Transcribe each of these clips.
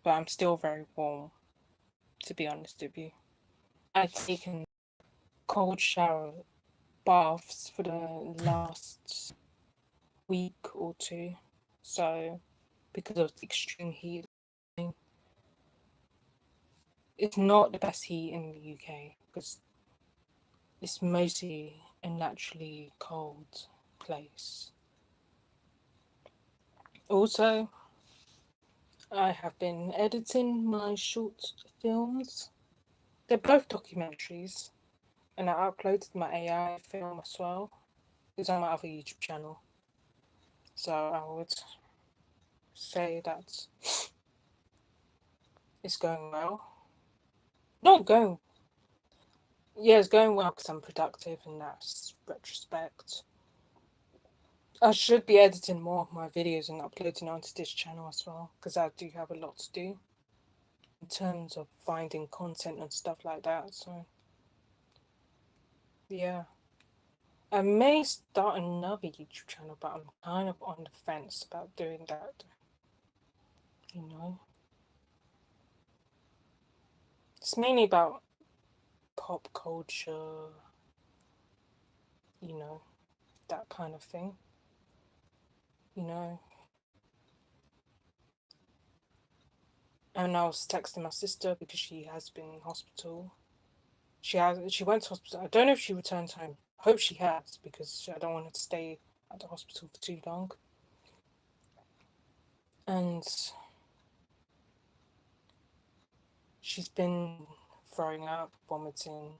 but I'm still very warm, to be honest with you. I've taken cold shower baths for the last week or two, so because of the extreme heat. It's not the best heat in the UK because it's mostly a naturally cold place. Also, I have been editing my short films. They're both documentaries, and I uploaded my AI film as well. It's on my other YouTube channel. So I would say that it's going well. Not going, yeah, it's going well because I'm productive in that retrospect. I should be editing more of my videos and uploading onto this channel as well because I do have a lot to do in terms of finding content and stuff like that. So, yeah. I may start another YouTube channel, but I'm kind of on the fence about doing that. You know? It's mainly about pop culture, you know, that kind of thing. You know? And I was texting my sister because she has been in hospital. She went to hospital. I don't know if she returned home. I hope she has because I don't want her to stay at the hospital for too long. And she's been throwing up, vomiting.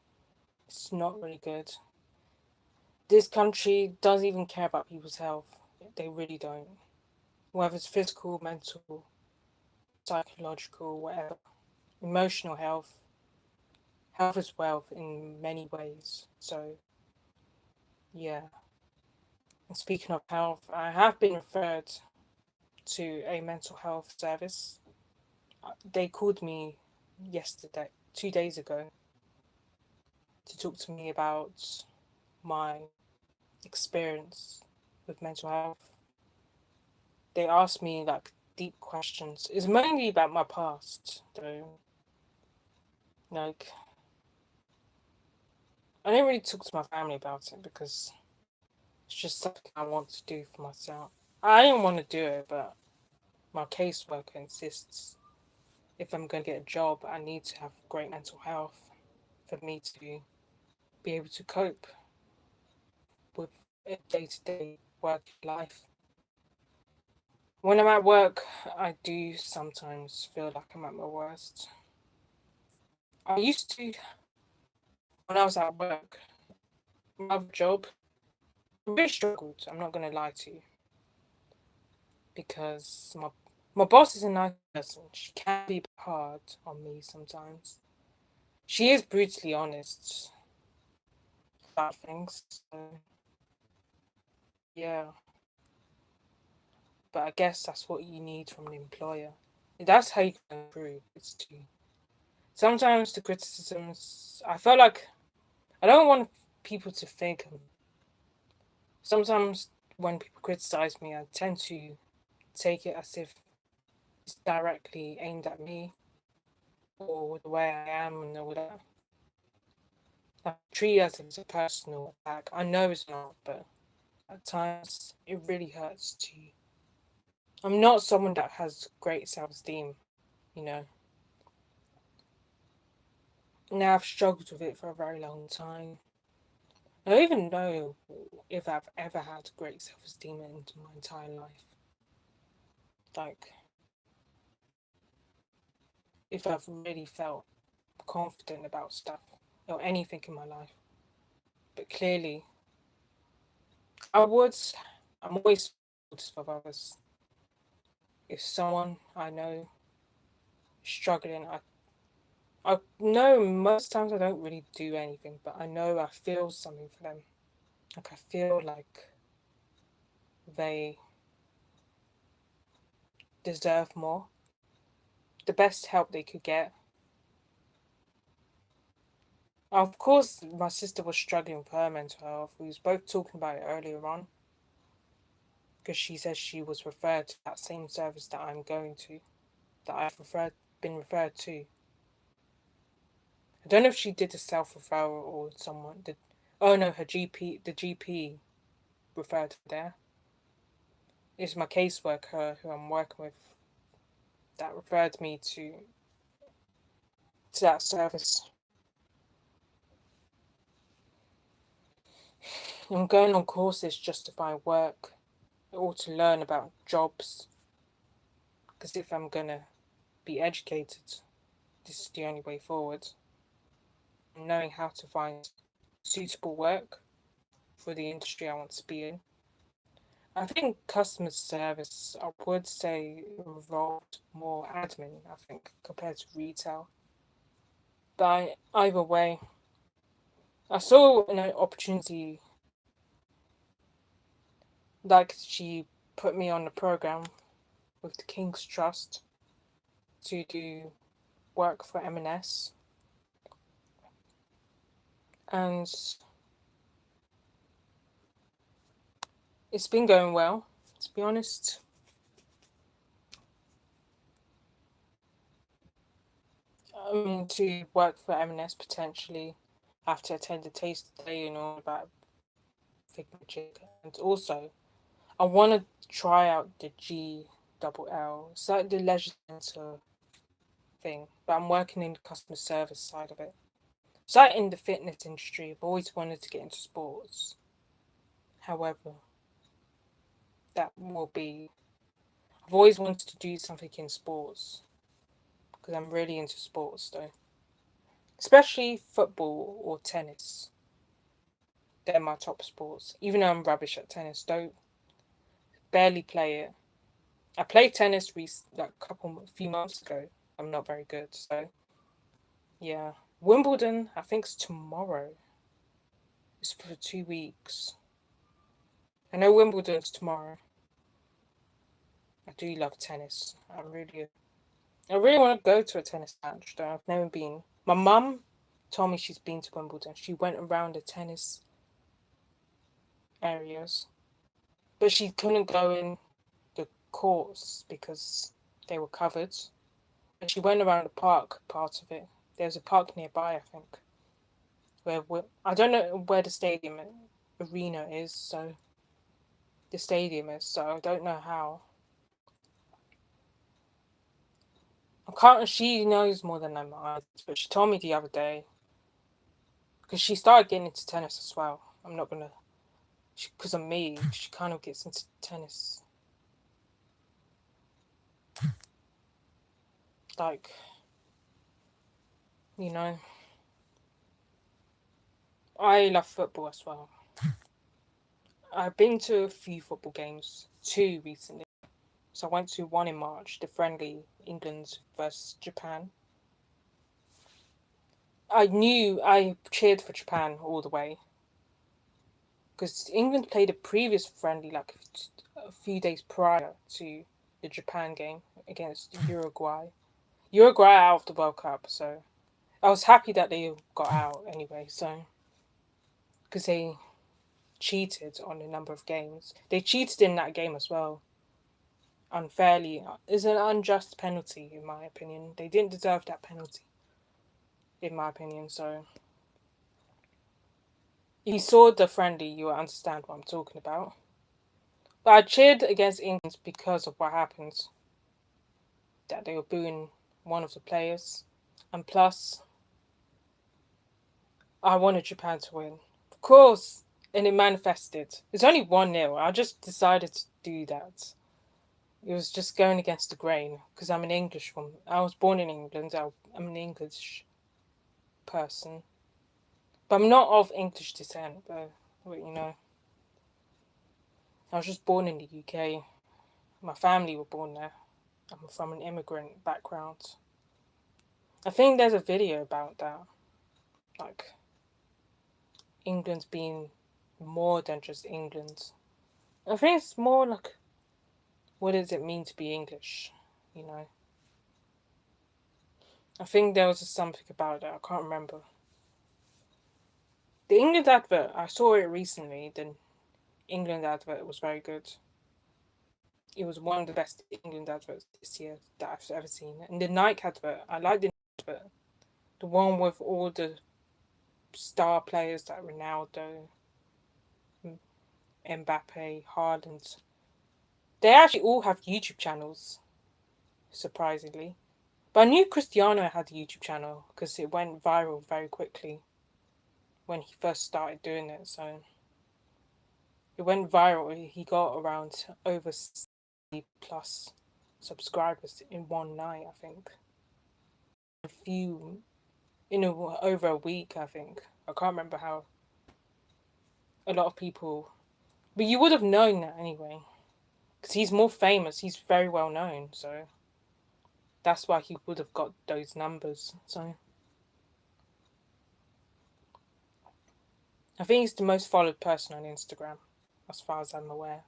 It's not really good. This country doesn't even care about people's health. They really don't. Whether it's physical, mental, psychological, whatever. Emotional health. Health is wealth in many ways. So, yeah. And speaking of health, I have been referred to a mental health service. They called me yesterday, 2 days ago, to talk to me about my experience with mental health. They asked me like deep questions. It's mainly about my past, though. Like, I didn't really talk to my family about it because it's just something I want to do for myself. I didn't want to do it, but my caseworker insists if I'm going to get a job, I need to have great mental health for me to be able to cope with a day-to-day work life. When I'm at work, I do sometimes feel like I'm at my worst. I used to, when I was at work, my other job, I really struggled. I'm not going to lie to you because my boss is a nice person. She can be hard on me sometimes. She is brutally honest about things. So, yeah, but I guess that's what you need from an employer. That's how you can improve. It's to sometimes the criticisms. I felt like I don't want people to think. Sometimes when people criticize me, I tend to take it as if it's directly aimed at me or the way I am and all that. I treat it as if it's a personal attack. I know it's not, but at times it really hurts to. I'm not someone that has great self-esteem, you know. Now I've struggled with it for a very long time. I don't even know if I've ever had great self-esteem in my entire life. Like, if I've really felt confident about stuff or anything in my life. But clearly, I would, I'm always supportive of others. If someone I know is struggling, I know most times I don't really do anything, but I know I feel something for them. Like I feel like they deserve more, the best help they could get. Of course, my sister was struggling with her mental health. We was both talking about it earlier on because she says she was referred to that same service that I'm going to. that been referred to. I don't know if she did a self-referral or someone did. Oh no, the GP referred her there. It's my caseworker who I'm working with that referred me to that service. I'm going on courses just to find work or to learn about jobs. Because if I'm gonna be educated, this is the only way forward. Knowing how to find suitable work for the industry I want to be in. I think customer service, I would say, involved more admin, I think, compared to retail. But either way, I saw an opportunity, like she put me on the program with the King's Trust to do work for M&S. And it's been going well, to be honest. I mean, to work for M&S potentially, I have to attend a taste day and all about Fig Magic. And also, I want to try out the GLL. It's like the leisure centre thing, but I'm working in the customer service side of it. It's like in the fitness industry. I've always wanted to get into sports. However, that will be. I've always wanted to do something in sports because I'm really into sports, though. Especially football or tennis. They're my top sports. Even though I'm rubbish at tennis, don't barely play it. I played tennis like a few months ago. I'm not very good, so yeah. Wimbledon, I think it's tomorrow. It's for 2 weeks. I know Wimbledon's tomorrow. I do love tennis. I really want to go to a tennis match, though. I've never been. My mum told me she's been to Wimbledon. She went around the tennis areas, but she couldn't go in the courts because they were covered. But she went around the park part of it. There's a park nearby, I think. I don't know where the stadium arena is, so the stadium is, so I don't know how. She knows more than I might, but she told me the other day because she started getting into tennis as well. I'm not gonna, because of me, she kind of gets into tennis. Like, you know, I love football as well. I've been to a few football games, 2 recently. So I went to one in March, the friendly England versus Japan. I cheered for Japan all the way because England played a previous friendly like a few days prior to the Japan game against Uruguay. Uruguay out of the World Cup, so I was happy that they got out anyway. So because they cheated on a number of games, they cheated in that game as well. Unfairly, it's an unjust penalty in my opinion. They didn't deserve that penalty, in my opinion. So if you saw the friendly, you will understand what I'm talking about. But I cheered against England because of what happened. That they were booing one of the players. And plus, I wanted Japan to win. Of course. And it manifested. It's only 1-0. I just decided to do that. It was just going against the grain. Because I'm an English woman. I was born in England. I'm an English person. But I'm not of English descent, but you know. I was just born in the UK. My family were born there. I'm from an immigrant background. I think there's a video about that. Like, England being more than just England. I think it's more like, what does it mean to be English? You know? I think there was something about that. I can't remember. The England advert, I saw it recently. The England advert was very good. It was one of the best England adverts this year that I've ever seen. And the Nike advert, I like the Nike advert. The one with all the star players like Ronaldo, Mbappe, Haaland. They actually all have YouTube channels, surprisingly. But I knew Cristiano had a YouTube channel because it went viral very quickly when he first started doing it. So it went viral. He got around over 60 plus subscribers in one night, I think. A few, over a week, I think. I can't remember how. A lot of people, but you would have known that anyway, because he's more famous. He's very well known, so that's why he would have got those numbers. So I think he's the most followed person on Instagram, as far as I'm aware.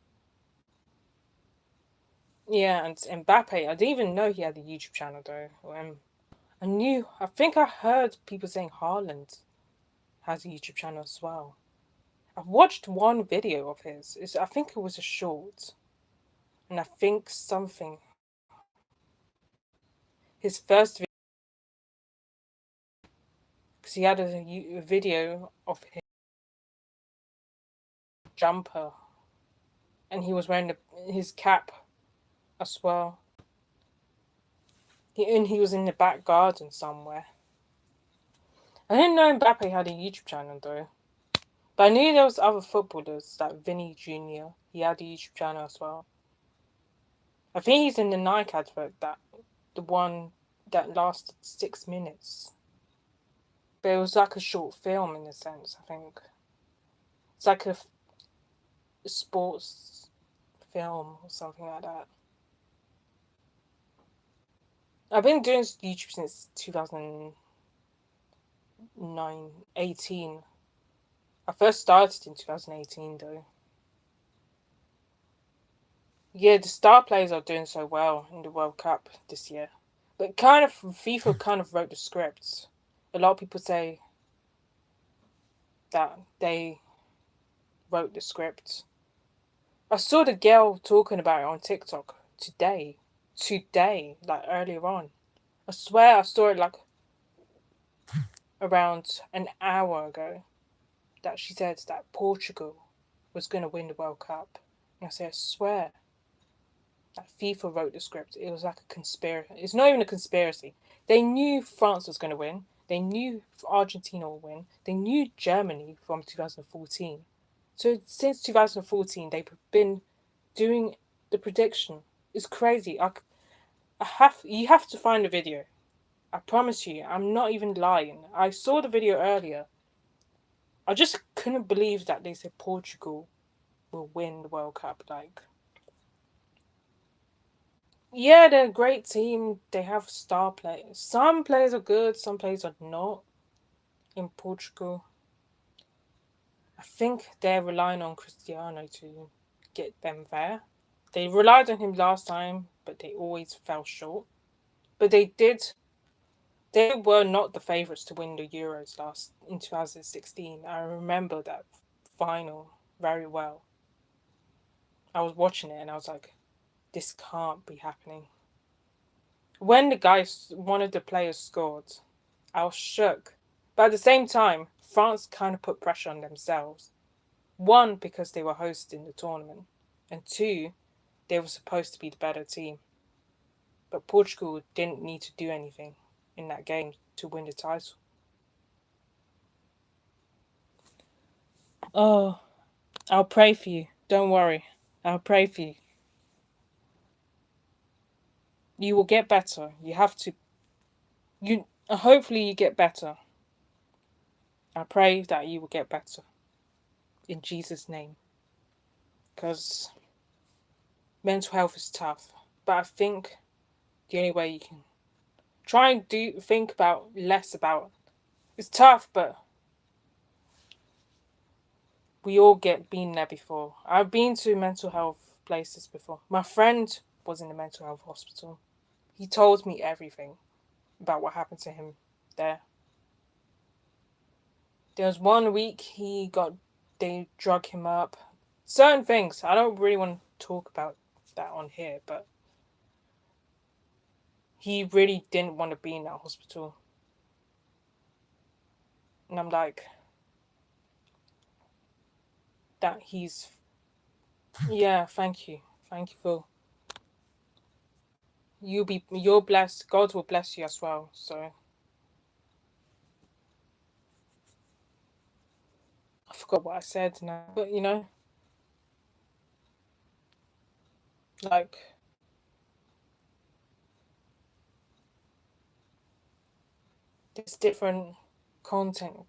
Yeah, and Mbappe, I didn't even know he had a YouTube channel though. I think I heard people saying Haaland has a YouTube channel as well. I've watched one video of his. I think it was a short, and I think his first video, because he had a video of his jumper, and he was wearing his cap as well. He was in the back garden somewhere. I didn't know Mbappe had a YouTube channel though. But I knew there was other footballers, like Vinny Jr. He had a YouTube channel as well. I think he's in the Nike advert, the one that lasted 6 minutes. But it was like a short film in a sense, I think. It's like a sports film or something like that. I've been doing YouTube since 2018. I first started in 2018 though. Yeah, the star players are doing so well in the World Cup this year. But FIFA kind of wrote the scripts. A lot of people say that they wrote the script. I saw the girl talking about it on TikTok today, like earlier on. I swear I saw it like around an hour ago that she said that Portugal was going to win the World Cup. And I said, I swear that FIFA wrote the script. It was like a conspiracy. It's not even a conspiracy. They knew France was going to win. They knew Argentina will win. They knew Germany from 2014. So since 2014, they've been doing the prediction. It's crazy. You have to find the video. I promise you, I'm not even lying. I saw the video earlier. I just couldn't believe that they said Portugal will win the World Cup. Like, yeah, they're a great team. They have star players. Some players are good, some players are not. In Portugal, I think they're relying on Cristiano to get them there. They relied on him last time, but they always fell short. But they were not the favourites to win the Euros in 2016. I remember that final very well. I was watching it and I was like, this can't be happening. When one of the players scored, I was shook. But at the same time, France kind of put pressure on themselves. One, because they were hosting the tournament, and two, they were supposed to be the better team. But Portugal didn't need to do anything in that game to win the title. Oh, I'll pray for you. Don't worry. I'll pray for you. You will get better. You have to. Hopefully you get better. I pray that you will get better. In Jesus' name. Because mental health is tough. But I think the only way you can try and think about less about it's tough, but we all been there before. I've been to mental health places before. My friend was in the mental health hospital. He told me everything about what happened to him there. There was 1 week they drug him up. Certain things I don't really want to talk about that on here, but he really didn't want to be in that hospital. And I'm like, that he's, yeah, thank you. Thank you for, you're blessed. God will bless you as well. So I forgot what I said now, but like, there's different content.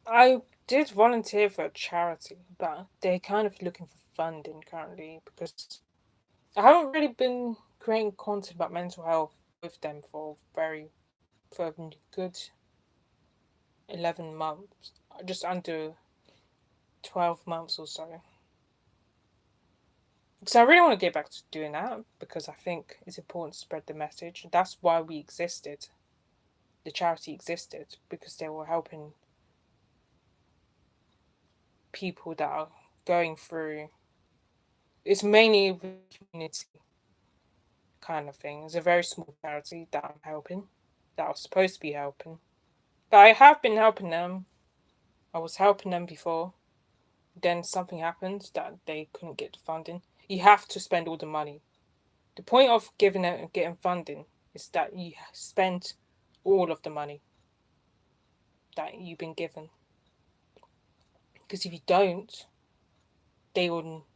I did volunteer for a charity, but they're kind of looking for funding currently because I haven't really been creating content about mental health with them for a good 11 months, just under 12 months or so. So I really want to get back to doing that because I think it's important to spread the message. That's why we existed. The charity existed because they were helping people that are going through. It's mainly the community kind of thing. It's a very small charity that I'm helping, that I was supposed to be helping. But I have been helping them. I was helping them before. Then something happened that they couldn't get the funding. You have to spend all the money. The point of giving it and getting funding is that you spend all of the money that you've been given. Because if you don't, they will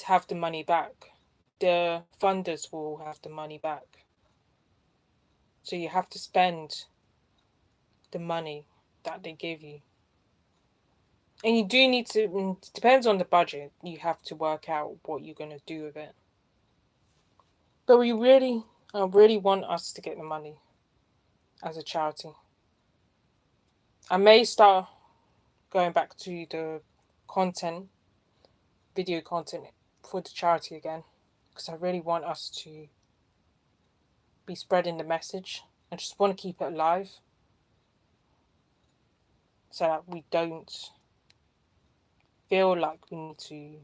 have the money back. The funders will have the money back. So you have to spend the money that they give you. And you do need to, it depends on the budget, you have to work out what you're going to do with it. But I really want us to get the money as a charity. I may start going back to the video content for the charity again, because I really want us to be spreading the message. I just want to keep it alive so that we don't feel like we need to.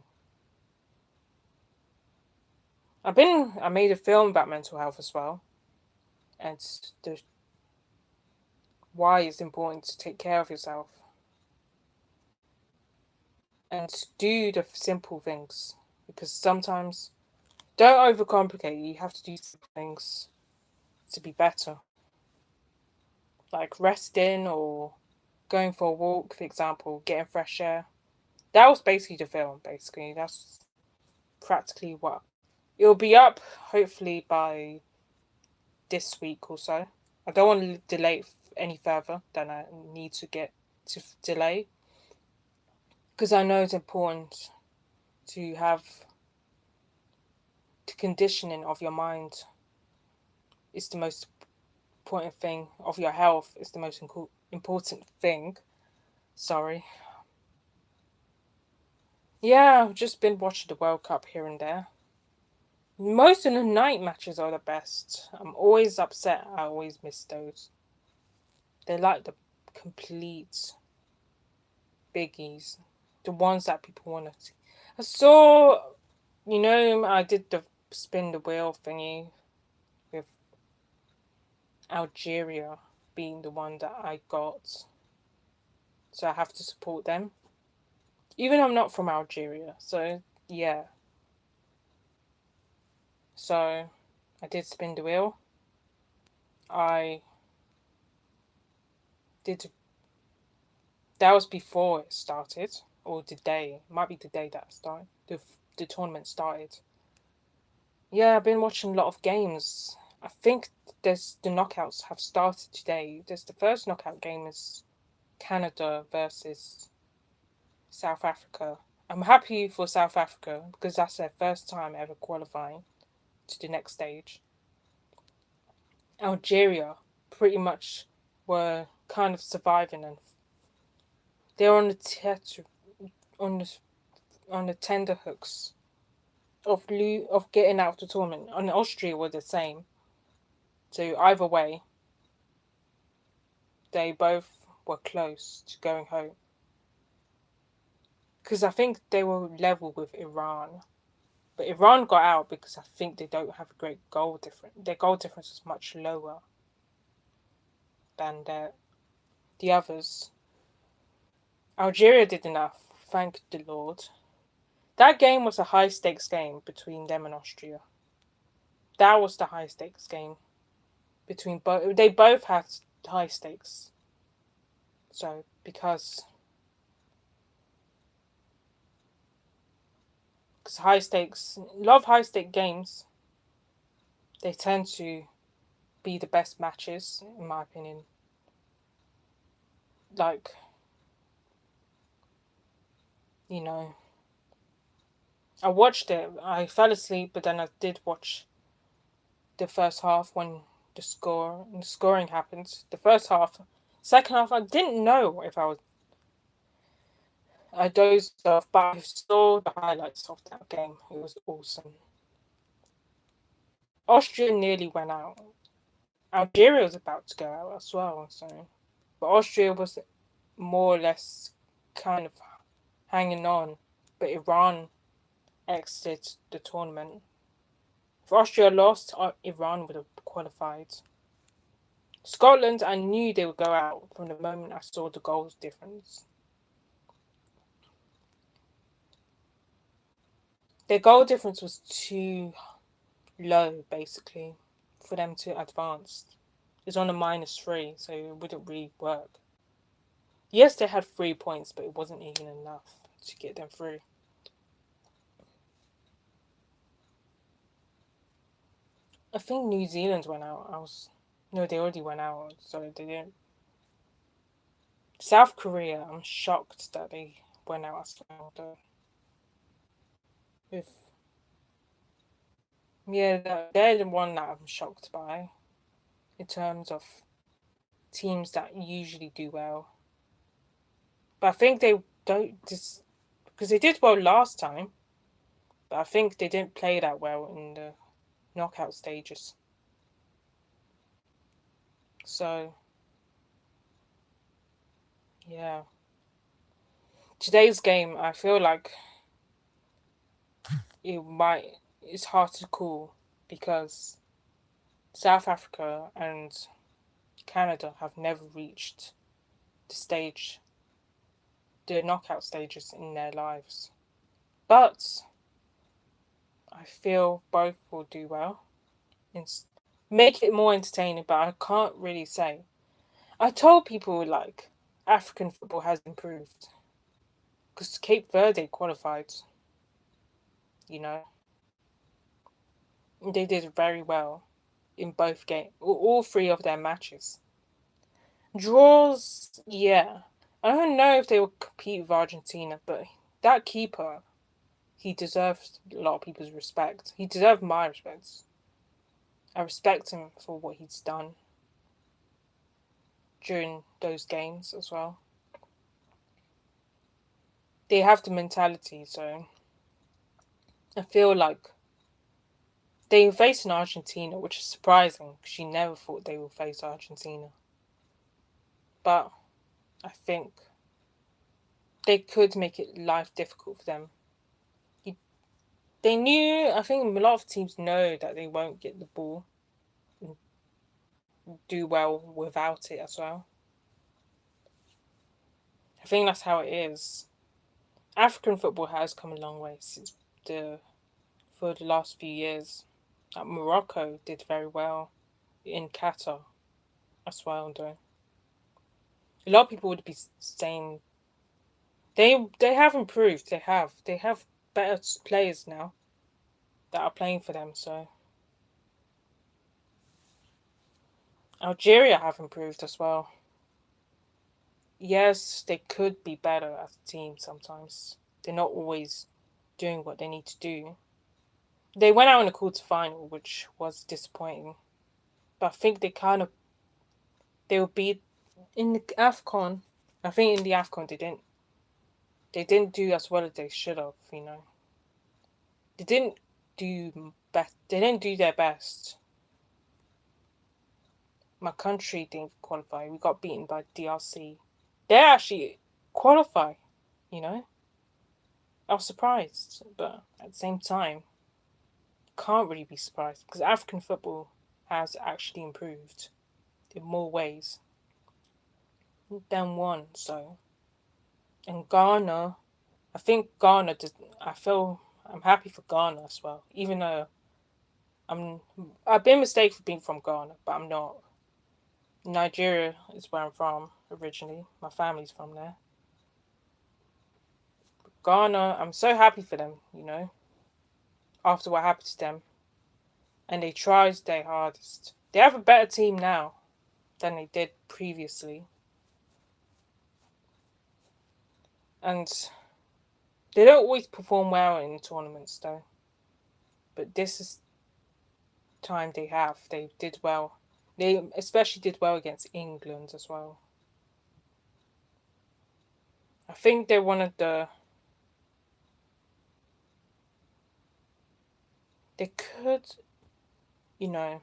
I made a film about mental health as well, and why it's important to take care of yourself and do the simple things, because sometimes don't overcomplicate. You have to do simple things to be better, like resting or going for a walk, for example, getting fresh air. That was basically the film. Basically, that's practically what it'll be up. Hopefully by this week or so. I don't want to delay it any further than I need to get to delay, because I know it's important to have the conditioning of your mind is the most important thing, of your health is the most important thing. Sorry. Yeah, I've just been watching the World Cup here and there. Most of the night matches are the best. I'm always upset I always miss those. They're like the complete biggies. The ones that people want to see. I saw, I did the spin the wheel thingy with Algeria being the one that I got. So I have to support them. Even though I'm not from Algeria. So, yeah. So, I did spin the wheel. I did. That was before it started. Or the day. It might be the day that it started. The tournament started. Yeah, I've been watching a lot of games. I think the knockouts have started today. The first knockout game is Canada versus South Africa. I'm happy for South Africa because that's their first time ever qualifying to the next stage. Algeria pretty much were kind of surviving, and they're on the tender hooks of getting out of the tournament. And Austria were the same. So either way, they both were close to going home. Because I think they were level with Iran. But Iran got out because I think they don't have a great goal difference. Their goal difference is much lower than the others. Algeria did enough, thank the Lord. That game was a high stakes game between them and Austria. That was the high stakes game between both. They both had high stakes. So because high stakes, love high stake games, they tend to be the best matches in my opinion. Like, you know, I watched it. I fell asleep, but then I did watch the first half when the scoring happened. The first half, second half, I didn't know if I dozed off, but I saw the highlights of that game. It was awesome. Austria nearly went out. Algeria was about to go out as well, so, but Austria was more or less kind of hanging on, but Iran exited the tournament. If Austria lost, Iran would have qualified. Scotland, I knew they would go out from the moment I saw the goals difference. Their goal difference was too low, basically, for them to advance. It's on a -3, so it wouldn't really work. Yes, they had 3 points, but it wasn't even enough to get them through. I think New Zealand went out. No, they already went out, so they didn't. South Korea, I'm shocked that they went out as well, though. They're the one that I'm shocked by in terms of teams that usually do well. But I think they don't just because they did well last time, but I think they didn't play that well in the knockout stages. So, yeah. Today's game, I feel like it's hard to call because South Africa and Canada have never reached the knockout stages in their lives. But I feel both will do well and make it more entertaining, but I can't really say. I told people like African football has improved because Cape Verde qualified, you know. They did very well in both games, all three of their matches. Draws, yeah. I don't know if they will compete with Argentina, but that keeper, he deserves a lot of people's respect. He deserves my respect. I respect him for what he's done during those games as well. They have the mentality, so I feel like they face an Argentina, which is surprising because you never thought they would face Argentina. But I think they could make it life difficult for them. They knew, I think a lot of teams know that they won't get the ball and do well without it as well. I think that's how it is. African football has come a long way for the last few years. Like Morocco did very well in Qatar as well, though. A lot of people would be saying they have improved. They have better players now that are playing for them. So Algeria have improved as well. Yes, they could be better as a team sometimes. They're not always doing what they need to do. They went out in the quarterfinal, which was disappointing. But I think they will be in the AFCON. I think in the AFCON they didn't do as well as they should have, you know. They didn't do their best. My country didn't qualify. We got beaten by DRC. They actually qualify, you know. I was surprised, but at the same time, can't really be surprised because African football has actually improved in more ways than one. So, and Ghana, I think Ghana did. I'm happy for Ghana as well, even though I've been mistaken for being from Ghana, but I'm not. Nigeria is where I'm from originally. My family's from there. Ghana, I'm so happy for them, after what happened to them. And they tried their hardest. They have a better team now than they did previously. And they don't always perform well in tournaments though. But this is time they have. They did well. They especially did well against England as well. I think they're one of the. They could, you know,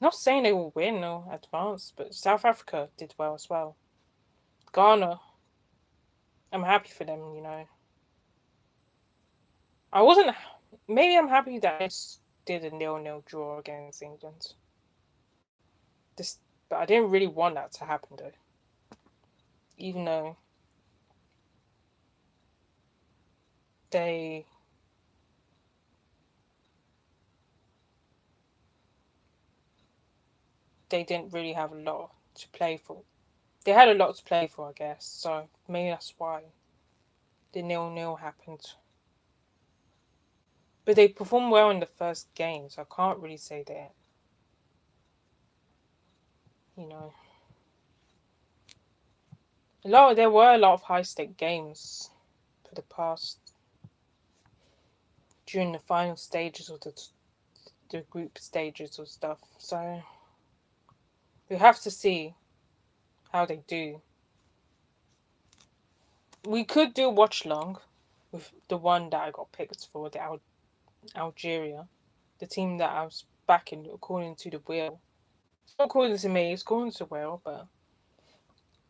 not saying they will win or advance, but South Africa did well as well. Ghana, I'm happy for them. I wasn't. Maybe I'm happy that I did a 0-0 draw against England. But I didn't really want that to happen though. Even though they didn't really have a lot to play for. They had a lot to play for, I guess. So maybe that's why the 0-0 happened. But they performed well in the first game, so I can't really say that. There were a lot of high stake games for the past during the final stages of the group stages of stuff. So we have to see how they do. We could do watch long with the one that I got picked for, the Algeria, the team that I was backing according to the wheel. It's not according to me, it's according to Will, but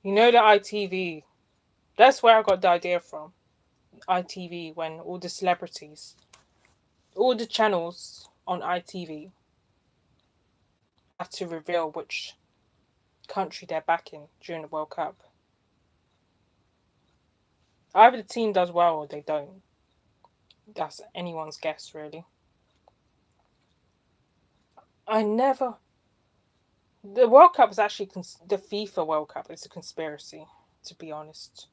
the ITV, that's where I got the idea from. ITV, when all the celebrities, all the channels on ITV have to reveal which country they're backing during the World Cup. Either the team does well or they don't. That's anyone's guess, really. The World Cup is actually the FIFA World Cup is a conspiracy, to be honest.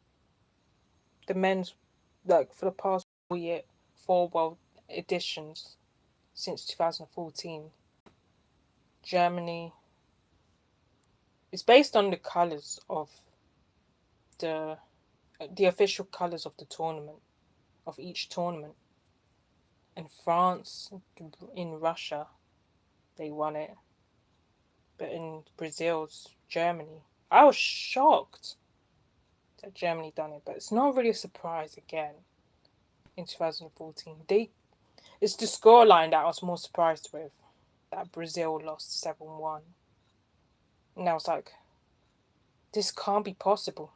The men's, for the past 4 world editions since 2014, Germany. It's based on the colours of the official colours of the tournament, of each tournament. In France, in Russia, they won it. But in Brazil's Germany, I was shocked that Germany done it. But it's not really a surprise again. In 2014, it's the scoreline that I was more surprised with. That Brazil lost 7-1. And I was like, this can't be possible.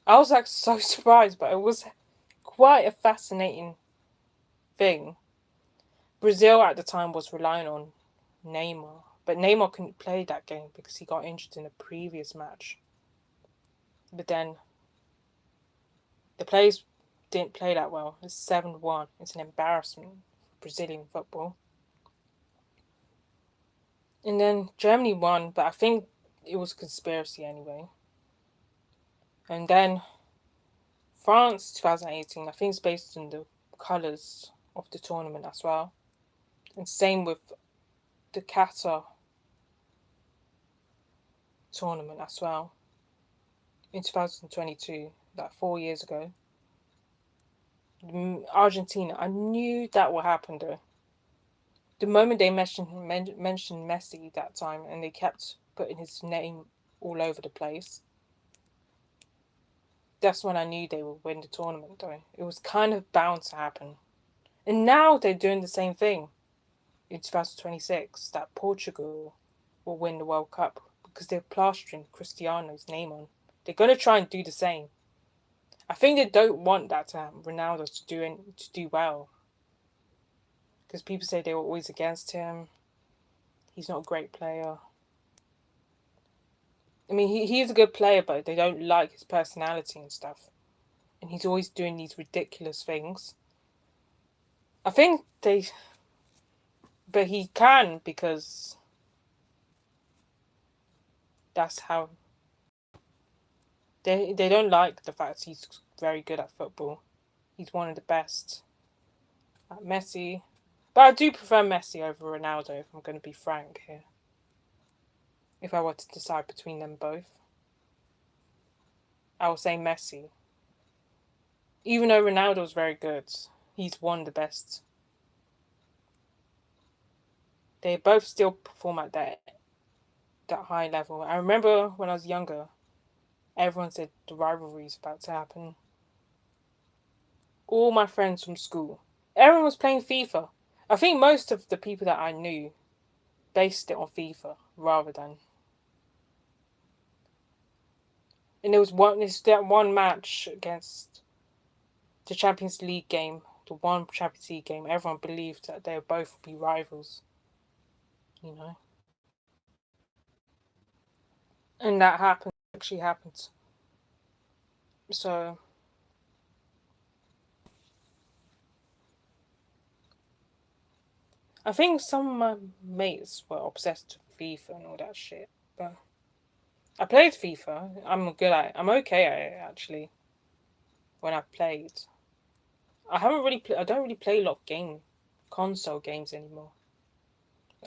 I was so surprised, but it was quite a fascinating thing. Brazil at the time was relying on Neymar, but Neymar couldn't play that game because he got injured in a previous match. But then the players didn't play that well. It's 7-1. It's an embarrassment for Brazilian football. And then Germany won, but I think it was a conspiracy anyway. And then France 2018, I think it's based on the colours of the tournament as well. And same with the Qatar tournament as well. In 2022, 4 years ago. Argentina, I knew that would happen though. The moment they mentioned Messi that time and they kept putting his name all over the place, that's when I knew they would win the tournament though. It was kind of bound to happen. And now they're doing the same thing in 2026, that Portugal will win the World Cup because they're plastering Cristiano's name on. They're going to try and do the same. I think they don't want that to happen, Ronaldo to do well. because people say they were always against him. He's not a great player. I mean, he's a good player, but they don't like his personality and stuff. And he's always doing these ridiculous things. I think they... But he can, because that's how... They don't like the fact he's very good at football. He's one of the best. Like Messi. But I do prefer Messi over Ronaldo, if I'm going to be frank here. If I were to decide between them both, I would say Messi. Even though Ronaldo's very good, he's one of the best. They both still perform at that high level. I remember when I was younger, everyone said the rivalry is about to happen. All my friends from school, everyone was playing FIFA. I think most of the people that I knew based it on FIFA rather than... And there was that one match against the Champions League game, the one Champions League game, everyone believed that they would both be rivals, you know. And that actually happened. So I think some of my mates were obsessed with FIFA and all that shit, but I played FIFA. I'm okay at it, actually. When I played, I don't really play a lot of console games anymore.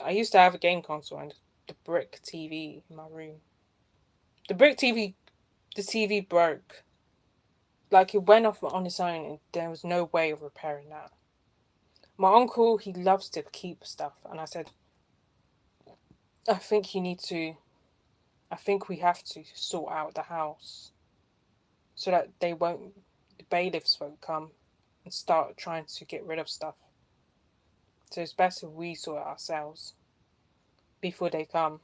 I used to have a game console and the brick TV in my room. The brick TV, the TV broke. Like, it went off on its own and there was no way of repairing that. My uncle, he loves to keep stuff, and I said, I think we have to sort out the house so that the bailiffs won't come and start trying to get rid of stuff. So it's better we sort it ourselves before they come.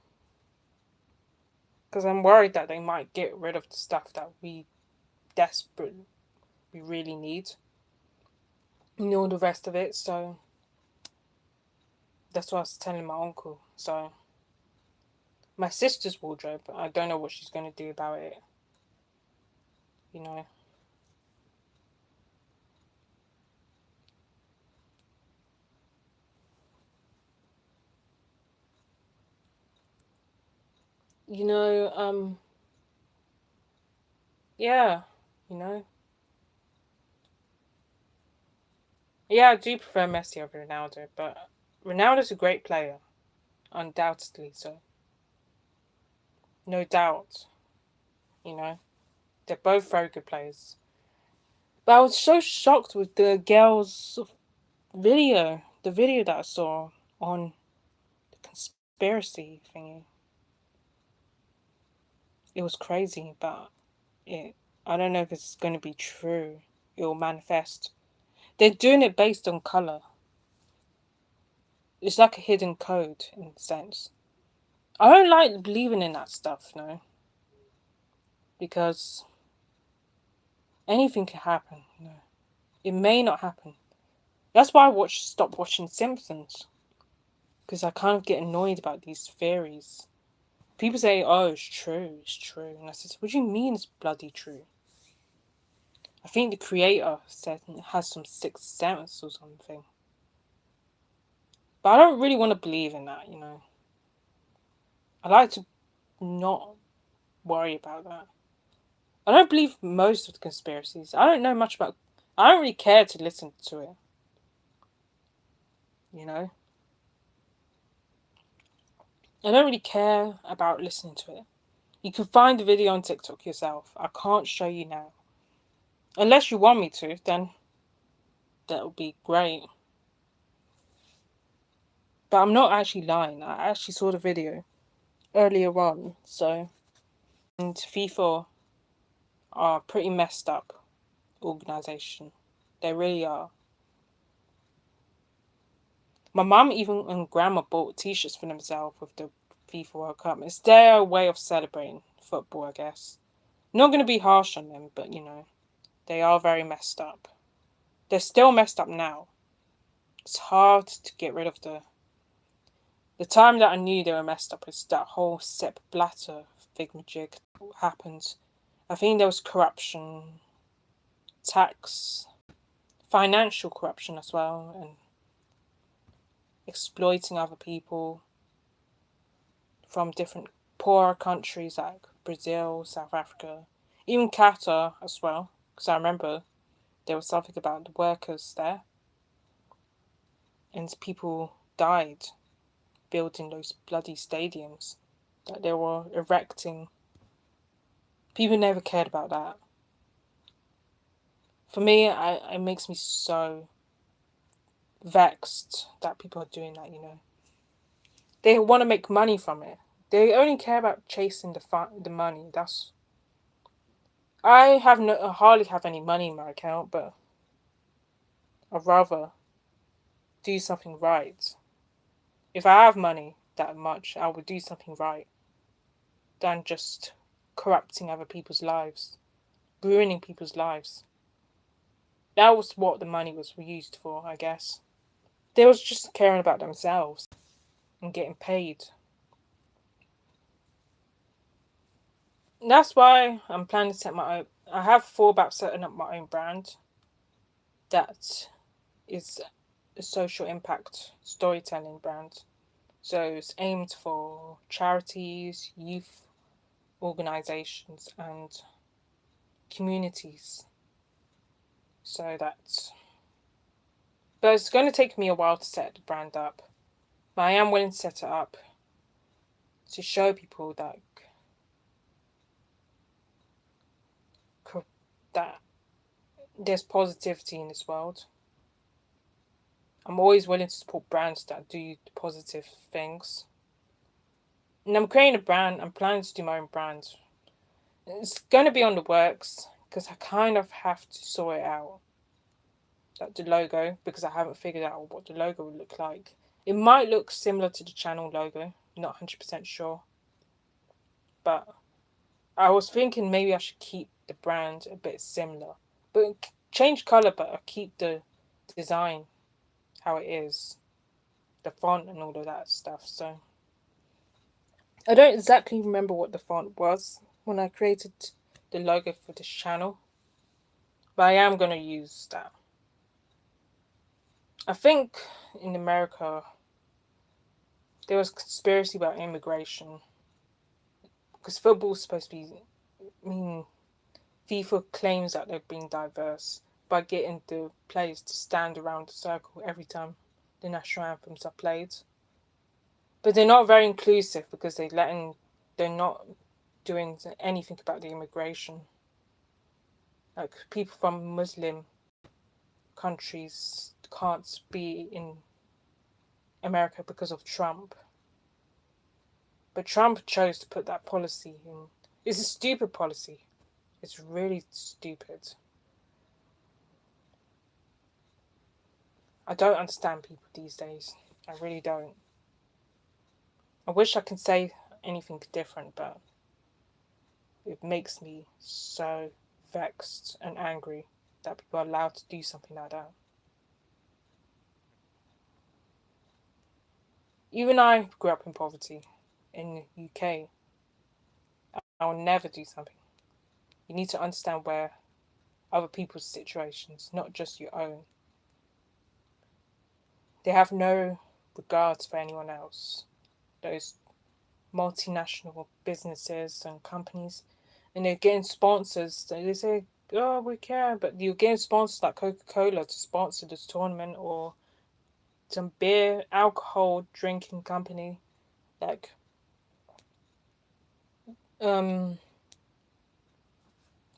Because I'm worried that they might get rid of the stuff that we really need. And all the rest of it, so that's what I was telling my uncle. So my sister's wardrobe, I don't know what she's going to do about it. You know. You know, yeah, you know. Yeah, I do prefer Messi over Ronaldo, but Ronaldo's a great player, undoubtedly so. No doubt, you know. They're both very good players. But I was so shocked with the girl's video, the video that I saw on the conspiracy thingy. It was crazy, but I don't know if it's going to be true. It will manifest. They're doing it based on colour. It's like a hidden code in a sense. I don't like believing in that stuff, no. Because anything can happen, you know. It may not happen. That's why I stopped watching Simpsons. Because I kind of get annoyed about these theories. People say, oh, it's true. And I said, what do you mean it's bloody true? I think the creator said it has some sixth sense or something. But I don't really want to believe in that, you know. I like to not worry about that. I don't believe most of the conspiracies. I don't know much about... I don't really care to listen to it. You know? I don't really care about listening to it. You can find the video on TikTok yourself. I can't show you now. Unless you want me to, then that would be great. But I'm not actually lying. I actually saw the video earlier on, so... And FIFA are a pretty messed up organisation. They really are. My mum and grandma bought t-shirts for themselves with the FIFA World Cup. It's their way of celebrating football, I guess. Not going to be harsh on them, but, you know, they are very messed up. They're still messed up now. It's hard to get rid of the time that I knew they were messed up is that whole Sepp Blatter thingamajig happened. I think there was corruption, tax, financial corruption as well, and exploiting other people from different poorer countries like Brazil, South Africa, even Qatar as well. Because I remember there was something about the workers there, and people died building those bloody stadiums that they were erecting. People never cared about that. For me, it makes me so vexed that people are doing that, They want to make money from it. They only care about chasing the money. I hardly have any money in my account, but I'd rather do something right. If I have money that much, I would do something right than just corrupting other people's lives, ruining people's lives. That was what the money was used for, I guess. They was just caring about themselves and getting paid. That's why I'm planning to set my own. I have thought about setting up my own brand that is a social impact storytelling brand. So it's aimed for charities, youth organizations, and communities. So that's. But it's going to take me a while to set the brand up. But I am willing to set it up to show people that there's positivity in this world. I'm always willing to support brands that do positive things. And I'm creating a brand. I'm planning to do my own brand. It's going to be on the works because I kind of have to sort it out. Like the logo, because I haven't figured out what the logo would look like. It might look similar to the channel logo. Not 100% sure. But I was thinking maybe I should keep the brand a bit similar. But change colour, but I keep the design how it is. The font and all of that stuff. So I don't exactly remember what the font was when I created the logo for this channel. But I am going to use that. I think in America there was conspiracy about immigration. Because football's supposed to be... FIFA claims that they're being diverse by getting the players to stand around the circle every time the national anthems are played. But they're not very inclusive because they're not doing anything about the immigration. Like people from Muslim countries can't be in America because of Trump. But Trump chose to put that policy in. It's a stupid policy. It's really stupid. I don't understand people these days. I really don't. I wish I could say anything different, but it makes me so vexed and angry that people are allowed to do something like that. Even I grew up in poverty in the UK. I will never do something. You need to understand where other people's situations, not just your own. They have no regards for anyone else. Those multinational businesses and companies, and they're getting sponsors. They say, "Oh, we care," but you're getting sponsors like Coca-Cola to sponsor this tournament, or some beer, alcohol drinking company, like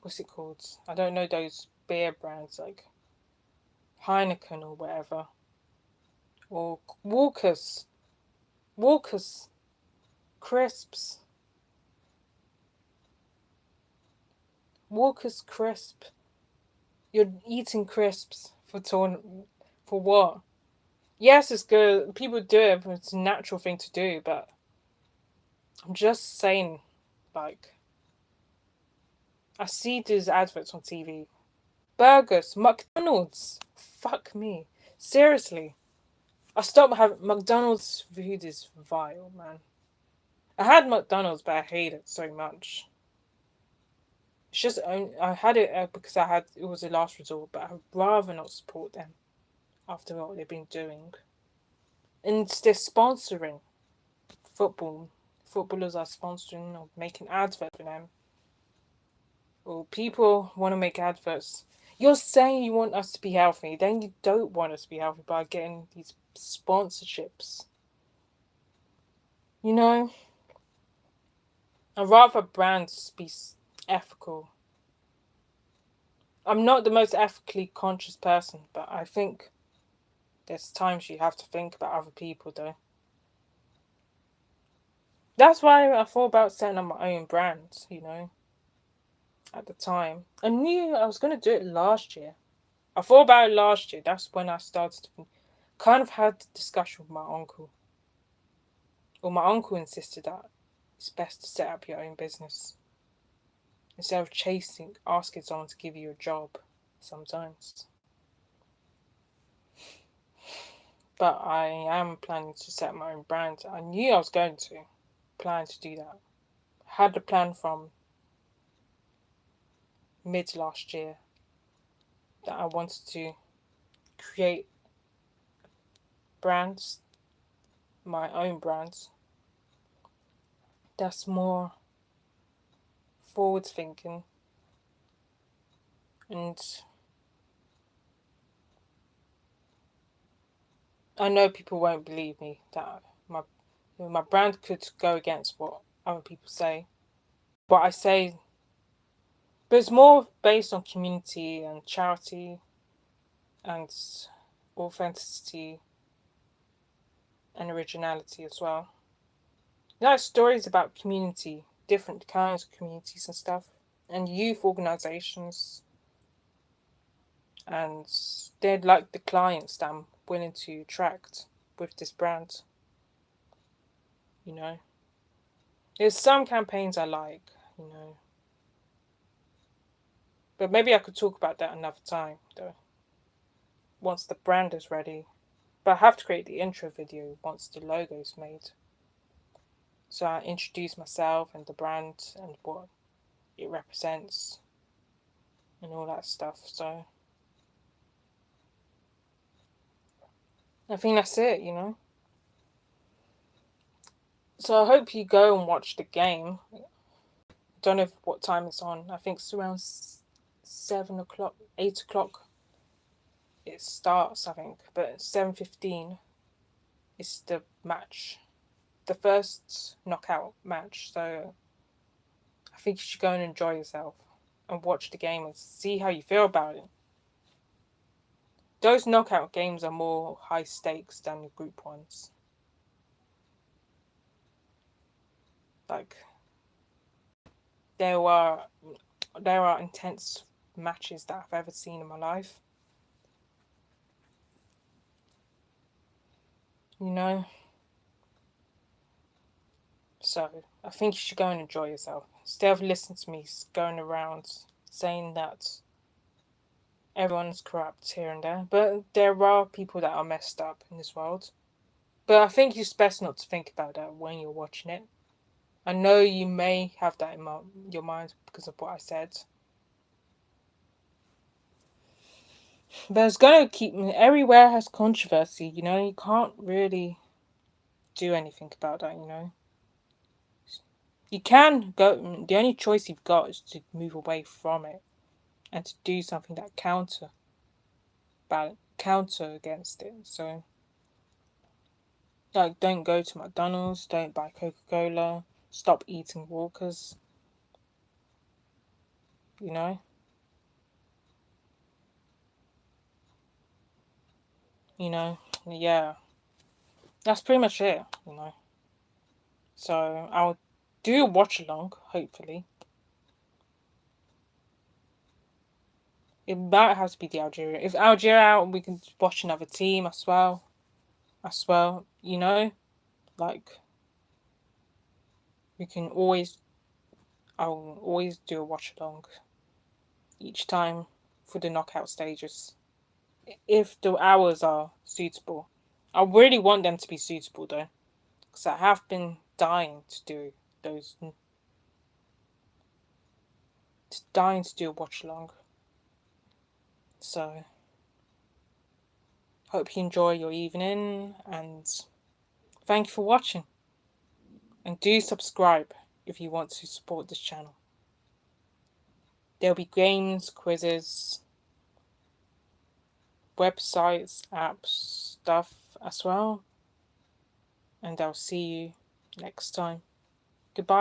what's it called? I don't know those beer brands like Heineken or whatever, or Walker's crisps, Walker's crisp. You're eating crisps for what? Yes, it's good. People do it. It's a natural thing to do, but I'm just saying, like, I see these adverts on TV. Burgers, McDonald's. Fuck me. Seriously. I stopped having McDonald's food is vile, man. I had McDonald's, but I hate it so much. It's just I had it because it was a last resort, but I'd rather not support them after what they've been doing. And they're sponsoring football. Footballers are sponsoring or making adverts for them. Or people want to make adverts. You're saying you want us to be healthy, then you don't want us to be healthy by getting these sponsorships. You know? I'd rather brands be ethical. I'm not the most ethically conscious person, but I think there's times you have to think about other people, though. That's why I thought about setting up my own brand, at the time. I knew I was going to do it last year. I thought about it last year. That's when I started to kind of had the discussion with my uncle. Well, my uncle insisted that it's best to set up your own business instead of asking someone to give you a job sometimes. But I am planning to set my own brand. I knew I was going to plan to do that. I had the plan from mid last year that I wanted to create brands, my own brands, that's more forward thinking and I know people won't believe me that my brand could go against what other people say. What I say, but it's more based on community and charity and authenticity and originality as well. There are stories about community, different kinds of communities and stuff, and youth organizations, and they're like the clients that I'm willing to attract with this brand. There's some campaigns I like, but maybe I could talk about that another time, though, once the brand is ready. But I have to create the intro video once the logo is made. So I introduce myself and the brand and what it represents and all that stuff. So I think that's it, So I hope you go and watch the game. I don't know what time it's on. I think it's around 7 o'clock, 8 o'clock. It starts, I think, but 7:15 is the match, the first knockout match. So I think you should go and enjoy yourself and watch the game and see how you feel about it. Those knockout games are more high stakes than the group ones. Like there are intense matches that I've ever seen in my life. So I think you should go and enjoy yourself. Instead of listening to me going around saying that everyone's corrupt here and there. But there are people that are messed up in this world. But I think it's best not to think about that when you're watching it. I know you may have that in your mind because of what I said. But it's going to keep... Everywhere has controversy, You can't really do anything about that, You can go... The only choice you've got is to move away from it. And to do something that counter against it. So, like, don't go to McDonald's, don't buy Coca-Cola, stop eating Walkers. Yeah. That's pretty much it, So I'll do a watch along, hopefully. It might have to be the Algeria. If Algeria out, we can watch another team as well. Like we can always... I'll always do a watch along each time for the knockout stages. If the hours are suitable. I really want them to be suitable though, because I have been dying to do those, dying to do a watch along. So, hope you enjoy your evening, and thank you for watching. And do subscribe if you want to support this channel. There'll be games, quizzes, websites, apps, stuff as well. And I'll see you next time. Goodbye.